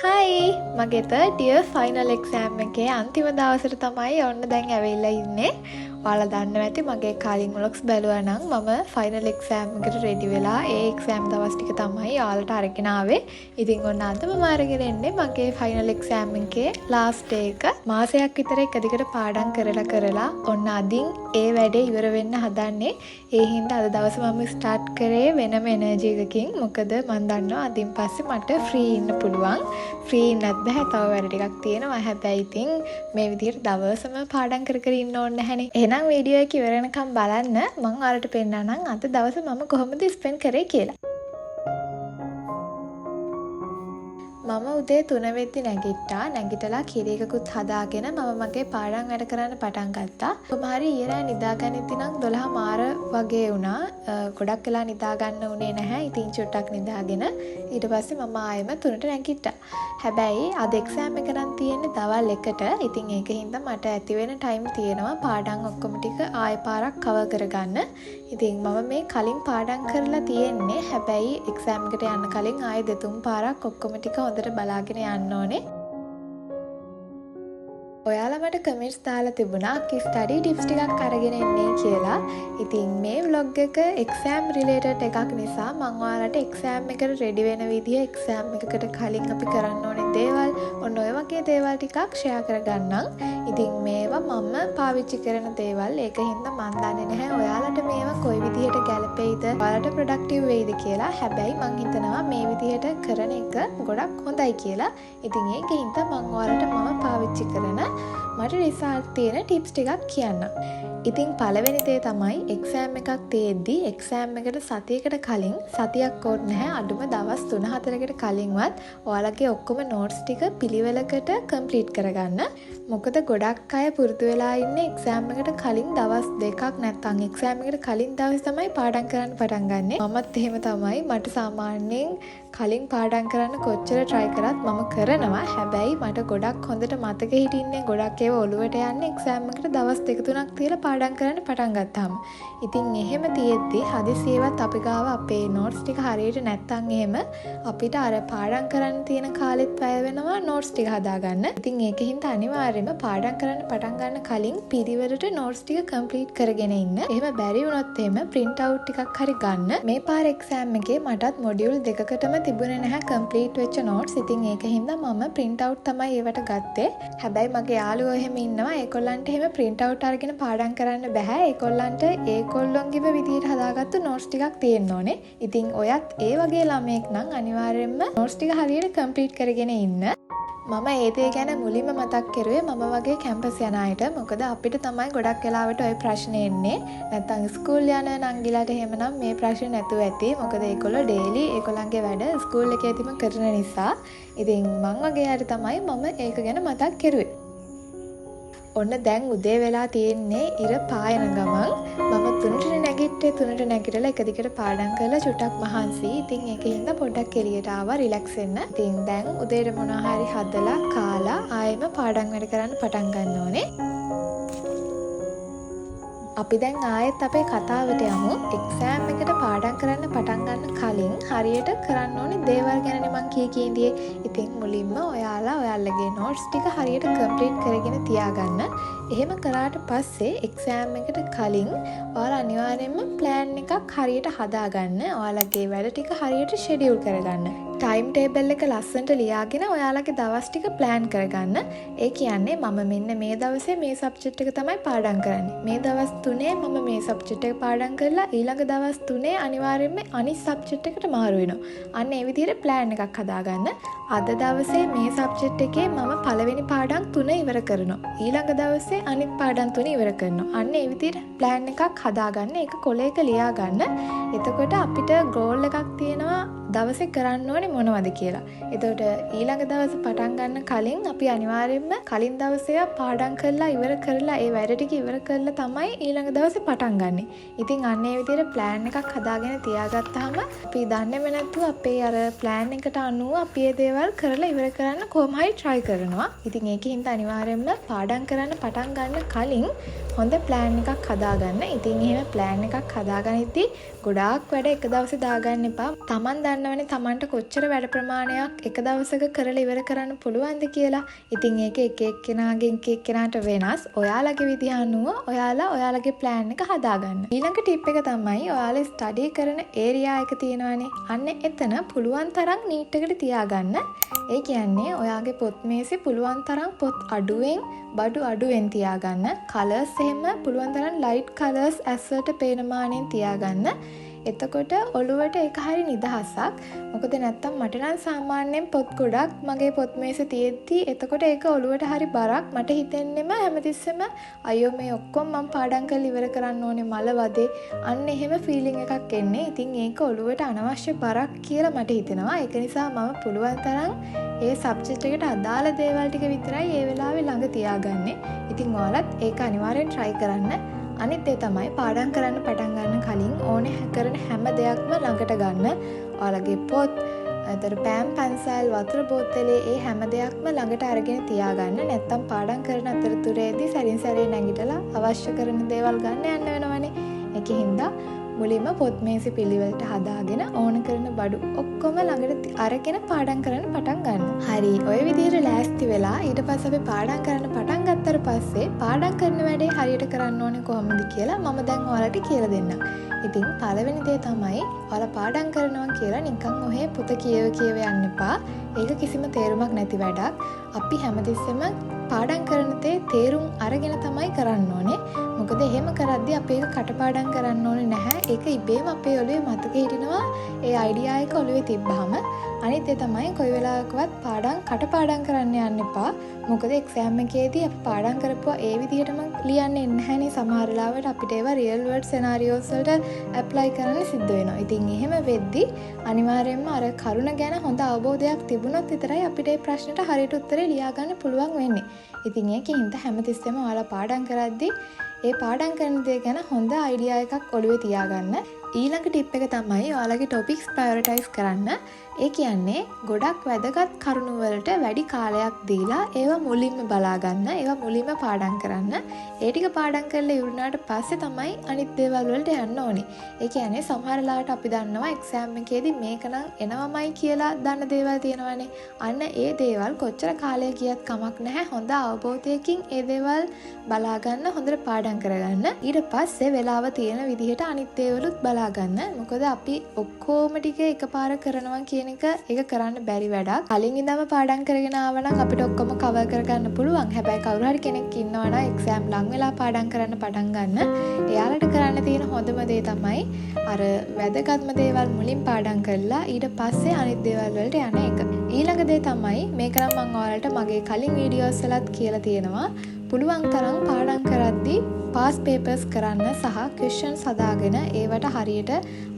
හයි මගේ third year final exam එකේ අන්තිම දවසට තමයි ඔන්න දැන් ඇවිල්ලා ඉන්නේ. ඔයාලා දන්නවා ඇති මගේ කලින් vlogs බැලුවා නම් මම final exam එකට ready වෙලා ඒ exam දවස් ටික තමයි ඔයාලට අරගෙන ආවේ. ඉතින් ඔන්න අද මම අරගෙන එන්නේ මගේ final exam එකේ last day එක. මාසයක් විතර එක දිගට පාඩම් කරලා ඔන්න අදින් ඒ වැඩේ ඉවර වෙන්න හදන්නේ. ඒ හින්දා අද දවසේ මම start කරේ වෙනම energy එකකින්. මොකද මම දන්නවා අදින් පස්සේ මට free ඉන්න පුළුවන්. ෆ්‍රී ඉන්නත් බෑ තව වැඩ ටිකක් තියෙනවා. හැබැයි ඉතින් මේ විදිහට දවසම පාඩම් කර ඉන්න ඕනේ නැහනේ. එහෙනම් වීඩියෝ එක ඉවර වෙනකම් බලන්න. මම ඔයාලට පෙන්නන්නම් අද දවසේ මම කොහොමද ස්පෙන්ඩ් කරේ කියලා. මම උදේ 3 වෙද්දි නැගිටලා කිරියකකුත් හදාගෙන මම මගේ පාඩම් වැඩ කරන්න පටන් ගත්තා. කොහොම හරි ඊයේ නිදාගන්නෙtti නම් 12 මාර වගේ වුණා. ගොඩක් වෙලා නිදා ගන්න උනේ නැහැ. ඉතින් චුට්ටක් නිදාගෙන ඊට පස්සේ මම ආයෙම 3ට නැගිට්ටා. හැබැයි අද එක්සෑම් එක නම් තියෙන්නේ දවල් 1ට. ඉතින් ඒකින්ද මට ඇති වෙන ටයිම් තියෙනවා පාඩම් ඔක්කොම ටික ආයෙ පාරක් කවර් කරගන්න. ඉතින් මම මේ කලින් පාඩම් කරලා තියෙන්නේ. හැබැයි එක්සෑම් එකට යන්න කලින් ආයෙ දෙතුන් පාරක් ඔක්කොම ටික හොඳට බලාගෙන යන්න ඕනේ. ඔයාලා මට කමෙන්ට්ස් දාලා තිබුණා කි ස්ටඩි ටිප්ස් ටිකක් අරගෙන එන්නේ කියලා. ඉතින් මේ vlog එක exam related එකක් නිසා මම ඔයාලට exam එකට ready වෙන විදිය exam එකකට කලින් අපි කරන්න ඕනේ දේවල් ඔන්න ඔය වගේ දේවල් ටිකක් share කරගන්නම්. ඉතින් මේවා මම පාවිච්චි කරන දේවල්. ඒකින්ද මම දන්නේ නැහැ ඔයාලට මේවා කොයි විදියට ගැලපෙයිද ඔයාලට productive වෙයිද කියලා. හැබැයි මම හිතනවා මේ විදියට කරන එක ගොඩක් හොඳයි කියලා. ඉතින් ඒකින්ද මම ඔයාලට මම පාවිච්චි කරන මට රිසල්ට් තියෙන ටිප්ස් ටිකක් කියන්න. ඉතින් පළවෙනි දේ තමයි එක්සෑම් එකක් තියෙද්දි එක්සෑම් එකට සතියකට කලින් සතියක් ඕනේ නැහැ අඩුම දවස් 3-4කට කලින්වත් ඔයාලගේ ඔක්කොම නෝට්ස් ටික පිළිවෙලකට කම්ප්ලීට් කරගන්න. මොකද ගොඩක් අය පුරුදු වෙලා ඉන්නේ එක්සෑම් එකට කලින් දවස් 2ක් නැත්නම් එක්සෑම් එකට කලින් දවස් තමයි පාඩම් කරන්න පටන් ගන්නෙ. මමත් එහෙම තමයි. මට සාමාන්‍යයෙන් කලින් පාඩම් කරන්න කොච්චර try කරත් මම කරනවා. හැබැයි මට ගොඩක් හොඳට මතක හිටින්නේ ගොඩක් ඒවා ඔළුවට යන්නේ එක්සෑම් එකට දවස් 2-3ක් තියලා පාඩම් කරන්න පටන් ගත්තාම. ඉතින් එහෙම තියෙද්දි හදිසියෙවත් අපි ගාව අපේ නෝට්ස් ටික හරියට නැත්තම් එහෙම අපිට අර පාඩම් කරන්න තියෙන කාලෙත් වැය වෙනවා නෝට්ස් ටික හදාගන්න. ඉතින් ඒකින්ද අනිවාර්යයෙන්ම පාඩම් කරන්න පටන් ගන්න කලින් පිළිවෙලට නෝට්ස් ටික කම්ප්ලීට් කරගෙන ඉන්න. එහෙම බැරි වුණොත් එහෙම print out ටිකක් හරි ගන්න. මේ පාර එක්සෑම් එකේ මටත් මොඩියුල් දෙකකටම තිබුණේ නැහැ කම්ප්ලීට් වෙච්ච නෝට්ස්. ඉතින් ඒකින්ද මම print out තමයි ඒවට ගත්තේ. හැබැයි මගේ යාළුවෝ එහෙම ඉන්නවා. ඒගොල්ලන්ට එහෙම print out අරගෙන පාඩම් කරන්න බෑ. ඒගොල්ලන්ට ඒගොල්ලොන්ගේම විදියට හදාගත්තු නෝට්ස් ටිකක් තියෙන්න ඕනේ. ඉතින් ඔයත් ඒ වගේ ළමයෙක් නම් අනිවාර්යයෙන්ම නෝට්ස් ටික හරියට කම්ප්ලීට් කරගෙන ඉන්න. මම ඒ දේ ගැන මුලින්ම මතක් කරුවේ මම වගේ කැම්පස් යන අයට. මොකද අපිට තමයි ගොඩක් වෙලාවට ওই ප්‍රශ්නේ එන්නේ. නැත්තම් ස්කූල් යන නංගිලාට එහෙමනම් මේ ප්‍රශ්නේ නැතුව ඇති. මොකද ඒගොල්ලෝ ඩේලි ඒගොල්ලන්ගේ වැඩ ස්කූල් එකේදීම කරන නිසා. ඉතින් මං වගේ අය තමයි මම ඒක ගැන මතක් කරුවේ. ඔන්න දැන් උදේ වෙලා තියෙන්නේ ඉර පායන ගමන් මම 3ට නැගිටලා එක දිගට පාඩම් කරලා චුට්ටක් මහන්සි. ඉතින් ඒකින්ද පොඩ්ඩක් එළියට ආවා රිලැක්ස් වෙන්න. ඉතින් දැන් උදේට මොනවා හරි හදලා කාලා ආයෙම පාඩම් වැඩ කරන්න පටන් ගන්න ඕනේ. අපි දැන් ආයෙත් අපේ කතාවට යමු. එක්සෑම් එකට පාඩම් කරන්න පටන් ගන්න කලින් හරියට කරන්න ඕනේ දේවල් ගැනනේ මං කීකීන්දියේ. ඉතින් මුලින්ම ඔයාලා ඔයාලගේ නෝට්ස් ටික හරියට කම්ප්ලීට් කරගෙන තියාගන්න. එහෙම කරාට පස්සේ එක්සෑම් එකට කලින් ඔයාලා අනිවාර්යයෙන්ම ප්ලෑන් එකක් හරියට හදාගන්න. ඔයාලගේ වැඩ ටික හරියට ෂෙඩියුල් කරගන්න. ටයිම් ටේබල් එක ලස්සනට ලියාගෙන ඔයාලගේ දවස් ටික ප්ලෑන් කරගන්න. ඒ කියන්නේ මම මෙන්න මේ දවසේ මේ සබ්ජෙක්ට් එක තමයි පාඩම් කරන්නේ. මේ දවස් 3 මම මේ සබ්ජෙක්ට් එක පාඩම් කරලා ඊළඟ දවස් 3 අනිවාර්යයෙන්ම අනිත් සබ්ජෙක්ට් එකට මාරු වෙනවා. අන්න ඒ විදිහට ප්ලෑන් එකක් හදාගන්න. අද දවසේ මේ සබ්ජෙක්ට් එකේ මම පළවෙනි පාඩම් 3 ඉවර කරනවා. ඊළඟ දවසේ අනිත් පාඩම් 3 ඉවර කරනවා. අන්න ඒ විදිහට ප්ලෑන් එකක් හදාගන්න. ඒක කොලයක ලියාගන්න. එතකොට අපිට ගෝල් එකක් තියෙනවා දවසේ කරන්න ඕනේ මොනවද කියලා. එතකොට ඊළඟ දවසේ පටන් ගන්න කලින් අපි අනිවාර්යයෙන්ම කලින් දවසේ පාඩම් කරලා ඉවර කරලා ඒ වැඩ ටික ඉවර කරලා තමයි ඊළඟ දවසේ පටන් ගන්නෙ. ඉතින් අන්න ඒ විදිහට ප්ලෑන් එකක් හදාගෙන තියාගත්තාම අපි දන්නේම නැතුව අපේ අර ප්ලෑන් එකට අනුව අපි ඒ දේවල් කරලා ඉවර කරන්න කොහොම හරි try කරනවා. ඉතින් ඒකින්ද අනිවාර්යයෙන්ම පාඩම් කරන්න පටන් ගන්න කලින් හොඳ ප්ලෑන් එකක් හදාගන්න. ඉතින් එහෙම ප්ලෑන් එකක් හදාගනිද්දී ගොඩාක් වැඩ එක දවසේ දාගන්න එපා. Taman දන්නවනේ Tamanට කොච්චර වැඩ ප්‍රමාණයක් එක දවසක කරලා ඉවර කරන්න පුළුවන්ද කියලා. ඉතින් ඒක එක එක්කෙනාගෙන් එක එක්කෙනාට වෙනස්. ඔයාලගේ විදිහ අනුව ඔයාලා ඔයාලගේ plan එක හදාගන්න. ඊළඟ ටිප් එක තමයි ඔයාලා ස්ටඩි කරන ඒරියා එක තියෙනවානේ. අන්න එතන පුළුවන් තරම් නීට් එකට තියාගන්න. ඒ කියන්නේ ඔයාගේ පොත් මේසේ පුළුවන් තරම් පොත් අඩුවෙන් බඩු අඩුවෙන් තියාගන්න. කලර්ස් එහෙම පුළුවන් තරම් ලයිට් කලර්ස් ඇස්වලට පේන මානෙන් තියාගන්න. එතකොට ඔළුවට ඒක හරි නිදහසක්. මොකද නැත්තම් මට නම් සාමාන්‍යයෙන් පොත් ගොඩක් මගේ පොත් මේසේ තියෙද්දි එතකොට ඒක ඔළුවට හරි බරක්. මට හිතෙන්නෙම හැමතිස්සෙම අයියෝ මේ ඔක්කොම මම පාඩම් කරලා ඉවර කරන්න ඕනේ මල වදේ. අන්න එහෙම ෆීලිං එකක් එන්නේ. ඉතින් ඒක ඔළුවට අනවශ්‍ය බරක් කියලා මට හිතෙනවා. ඒක නිසා මම පුළුවන් තරම් ඒ සබ්ජෙක්ට් එකට අදාළ දේවල් ටික විතරයි ඒ වෙලාවේ ළඟ තියාගන්නේ. ඉතින් ඔයාලත් ඒක අනිවාර්යෙන් try කරන්න. අනිත් ඒ තමයි පාඩම් කරන්න පටන් ගන්න කලින් ඕනේ කරන හැම දෙයක්ම ළඟට ගන්න. ඔයාලගේ පොත්, අතර පෑන් පන්සල්, වතුර බෝතලේ ඒ හැම දෙයක්ම ළඟට අරගෙන තියාගන්න. නැත්තම් පාඩම් කරන අතරතුරේදී සැරින් සැරේ නැගිටලා අවශ්‍ය කරන දේවල් ගන්න යන්න වෙනවනේ. ඒකින්ද මුලින්ම පොත් මේසෙ පිළිවෙලට හදාගෙන ඕන කරන බඩු ඔක්කොම ළඟට අරගෙන පාඩම් කරන්න පටන් ගන්න. හරි. ඔය විදිහට ලෑස්ති වෙලා ඊට පස්සේ අපි පාඩම් කරන්න පටන් ගත්තට පස්සේ පාඩම් කරන වැඩේ හරියට කරන්න ඕනේ කොහොමද කියලා මම දැන් ඔයාලට කියලා දෙන්නම්. ඉතින් පළවෙනි දේ තමයි ඔයාලා පාඩම් කරනවා කියලා නිකන් ඔහේ පොත කියව යන්න එපා. ඒක කිසිම තේරුමක් නැති වැඩක්. අපි හැමතිස්සෙම පාඩම් කරන තේ තේරුම් අරගෙන තමයි කරන්න ඕනේ. මොකද එහෙම කරද්දී අපි ඒක කටපාඩම් කරන්න ඕනේ නැහැ. ඒක ඉබේම අපේ ඔළුවේ මතක හිටිනවා. ඒ අයිඩියා එක ඔළුවේ තිබ්බහම අනිත් ඒ තමයි කොයි වෙලාවකවත් පාඩම් කටපාඩම් කරන්න යන්න එපා. මොකද එක්සෑම් එකේදී අපි පාඩම් කරපුවා ඒ විදිහටම ලියන්නේ නැහැනේ. සමහර වෙලාවට අපිට ඒවා රියල් වර්ල්ඩ් සිනාරියෝස් වලට ඇප්ලයි කරන්න සිද්ධ වෙනවා. ඉතින් එහෙම වෙද්දී අනිවාර්යයෙන්ම අර කරුණ ගැන හොඳ අවබෝධයක් තිබුණොත් විතරයි අපිට ඒ ප්‍රශ්නෙට හරියට උත්තරේ ලියා ගන්න පුළුවන් වෙන්නේ. ඉතින් ඒකින්ද හැමතිස්සෙම ඔයාලා පාඩම් කරද්දී ඒ පාඩම් කරන දේ ගැන හොඳ අයිඩියා එකක් ඔළුවේ තියාගන්න. ඊළඟ ටිප් එක තමයි ඔයාලගේ ටොපික්ස් ප්‍රයොරිටයිස් කරන්න. ඒ කියන්නේ ගොඩක් වැදගත් කරුණු වලට වැඩි කාලයක් දීලා ඒවා මුලින්ම බලා ගන්න. ඒවා මුලින්ම පාඩම් කරන්න. ඒ ටික පාඩම් කරලා ඉවරනාට පස්සේ තමයි අනිත් දේවල් වලට යන්න ඕනේ. ඒ කියන්නේ සමහර ලාට අපි දන්නවා එක්සෑම් එකේදී මේක නම් එනවමයි කියලා දන්න දේවල් තියෙනවානේ. අන්න ඒ දේවල් කොච්චර කාලයක් ගියත් කමක් නැහැ. හොඳ අවබෝධයකින් ඒ දේවල් බලා ගන්න, හොඳට පාඩම් කරගන්න. ඊට පස්සේ වෙලාව තියෙන විදිහට අනිත් දේවලුත් බලා ගන්න. මොකද අපි ඔක්කොම ටික එකපාර කරනවා කියන එක ඒක කරන්න බැරි වැඩක්. කලින් ඉඳන්ම පාඩම් කරගෙන ආවනම් අපිට ඔක්කොම කවර් කරගන්න පුළුවන්. හැබැයි කවුරු හරි කෙනෙක් ඉන්නවා නම් එක්සෑම් ලඟ වෙලා පාඩම් කරන්න පටන් ගන්න. එයාලට කරන්න තියෙන හොඳම දේ තමයි අර වැදගත්ම දේවල් මුලින් පාඩම් කරලා ඊට පස්සේ අනිත් දේවල් වලට යන එක. ඊළඟ දේ තමයි මේක නම් මම ඔයාලට මගේ කලින් වීඩියෝස් වලත් කියලා තියෙනවා. පුළුවන් තරම් පාඩම් කරද්දී පාස් පේපර්ස් කරන්න සහ ක්වෙස්චන්ස් හදාගෙන ඒවට හරියට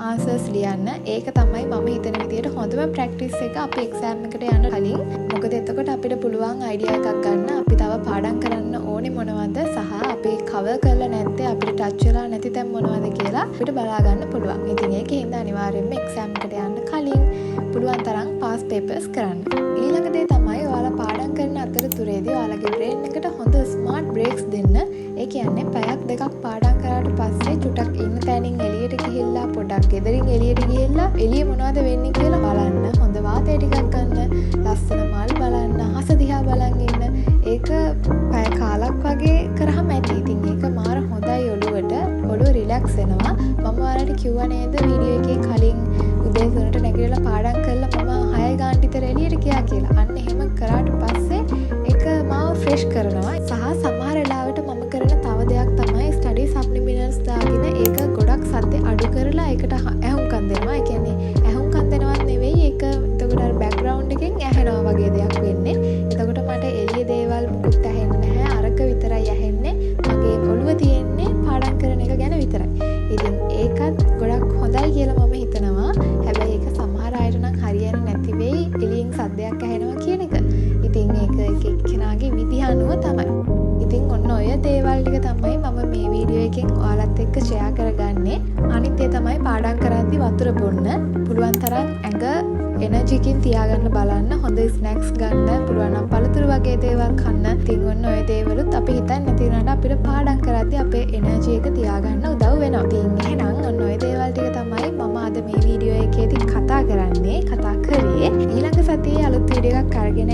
ආන්සර්ස් ලියන්න. ඒක තමයි මම හිතන විදිහට හොඳම ප්‍රැක්ටිස් එක අපි එක්සෑම් එකට යන්න කලින්. මොකද එතකොට අපිට පුළුවන් අයිඩියා එකක් ගන්න අපි තව පාඩම් කරන්න ඕනේ මොනවද සහ අපි කවර් කරලා නැත්තේ අපිට ටච් වෙලා නැති තැන් මොනවද කියලා අපිට බලා ගන්න පුළුවන්. ඉතින් ඒකෙන්ද අනිවාර්යයෙන්ම එක්සෑම් එකට යන්න කලින් පුළුවන් තරම් පාස් පේපර්ස් කරන්න. ඊළඟ දේ තමයි ඔයාලා පාඩම් කරන අතරතුරේදී ඔයාලගේ බ්‍රේන් එකට හොඳ ස්මාර්ට් බ්‍රේක්ස් දෙන්න. ඒ කියන්නේ පැයක් දෙකක් පාඩම් කරාට පස්සේ චුටක් ඉන්න තැනින් එළියට ගිහිල්ලා පොඩක් ගෙදරින් එළියට ගිහිල්ලා එළිය මොනවද වෙන්නේ කියලා බලන්න. හොඳ වාතය ටිකක් ගන්න, ලස්සන මල් බලන්න, අහස දිහා බලන් ඉන්න. ඒක පැය කාලක් වගේ කරාම ඇති. ඉතින් ඒක මාර හොඳයි ඔළුවට. ඔළුව රිලැක්ස් වෙනවා. මම ඔයාලට කිව්වා නේද වීඩියෝ එකේ කලින් උදේ 3ට නැගිටලා පාඩම් කරලා මම 6 ගානට විතර එළියට ගියා කියලා. අන්න එහෙම කරාට පස්සේ ඒක මාව ෆ්‍රෙෂ් කරනවා. සහ සමහර වෙලාවට මම කරන තව දෙයක් තමයි ස්ටඩි සබ්ලිමිනල්ස් දාගෙන ඒක ගොඩක් සද්ද අඩු කරලා ඒකට ඇහුම්කන් දෙනවා. ඒ කියන්නේ ඇහුම්කන් දෙනවත් නෙවෙයි ඒක එතකොට අර බෑග්ග්‍රවුන්ඩ් එකෙන් ඇහෙනවා වගේ දෙයක් වෙන්නේ. එතකොට මට එළිය දේවල් මුකුත් ඇහෙන්නේ නැහැ. අරක විතරයි ඇහෙන්නේ. මගේ ඔළුව තියෙන්නේ පාඩම් කරන එක ගැන විතරයි. ඉතින් ඒකත් ගොඩක් හොඳයි කියලා මම හිතනවා. හැබැයි ඒක සමහර අයට නම් හරියන්නේ නැති වෙයි එළියෙන් සද්දයක් ඇහෙනවා කියන එක. ඉතින් ඒක එක එක්කෙනාගේ විදිහ අනුව තමයි. ඉතින් ඔන්න ඔය දේවල් ටික තමයි මම මේ වීඩියෝ එකෙන් ඔයාලත් එක්ක ෂෙයා කරගන්නේ. අනිත් ඒ තමයි පාඩම් කරද්දී වතුර බොන්න. පුළුවන් තරම් ඇඟ එනර්ජිකින් තියාගන්න බලන්න. හොඳ ස්නැක්ස් ගන්න, පුළුවන් නම් පළතුරු වගේ දේවල් කන්න. ඉතින් ඔන්න ඔය දේවලුත් අපි හිතන්නේ නැති වුණාට අපිට පාඩම් කරද්දී අපේ එනර්ජි එක තියාගන්න උදව් වෙනවා. ඉතින් එහෙනම් ඔන්න ඔය දේවල් ටික තමයි මම අද මේ වීඩියෝ එකේදී කතා කරන්නේ. කතා කරේ ඊළඟ සතියේ අලුත් වීඩියෝ එකක් අරගෙන